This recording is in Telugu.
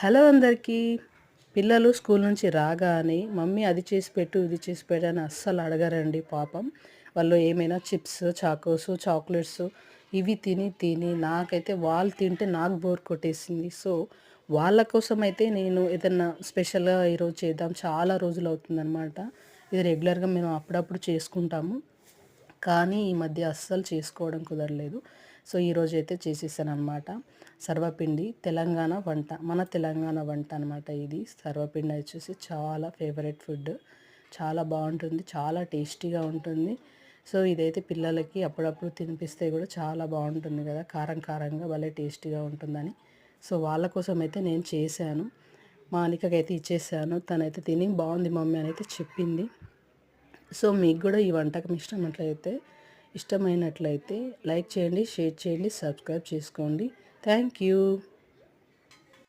హలో అందరికీ. పిల్లలు స్కూల్ నుంచి రాగానే మమ్మీ అది చేసి పెట్టు ఇది చేసి పెట్టు అని అస్సలు అడగరండి పాపం. వాళ్ళు ఏమైనా చిప్స్, చాకోస్, చాక్లెట్స్ ఇవి తిని తిని నాకైతే వాళ్ళు తింటే నాకు బోర్ కొట్టేసింది. సో వాళ్ళ కోసం అయితే నేను ఏదన్నా స్పెషల్గా ఈరోజు చేద్దాం, చాలా రోజులు అవుతుందన్నమాట. ఇది రెగ్యులర్గా మేము అప్పుడప్పుడు చేసుకుంటాము, కానీ ఈ మధ్య అస్సలు చేసుకోవడం కుదరలేదు. సో ఈరోజు అయితే చేసేసాను అనమాట. సర్వపిండి తెలంగాణ వంట, మన తెలంగాణ వంట అనమాట ఇది. సర్వపిండి వచ్చేసి చాలా ఫేవరెట్ ఫుడ్, చాలా బాగుంటుంది, చాలా టేస్టీగా ఉంటుంది. సో ఇదైతే పిల్లలకి అప్పుడప్పుడు తినిపిస్తే కూడా చాలా బాగుంటుంది కదా, కారం కారంగా భలే టేస్టీగా ఉంటుందని. సో వాళ్ళ కోసం అయితే నేను చేశాను. మా అనికకైతే ఇచ్చేసాను. తనైతే తిని బాగుంది మమ్మీ అని అయితే చెప్పింది. సో మీకు కూడా ఈ వంటకం ఇష్టమైనట్లయితే లైక్ చేయండి, షేర్ చేయండి, సబ్స్క్రైబ్ చేసుకోండి. Thank you.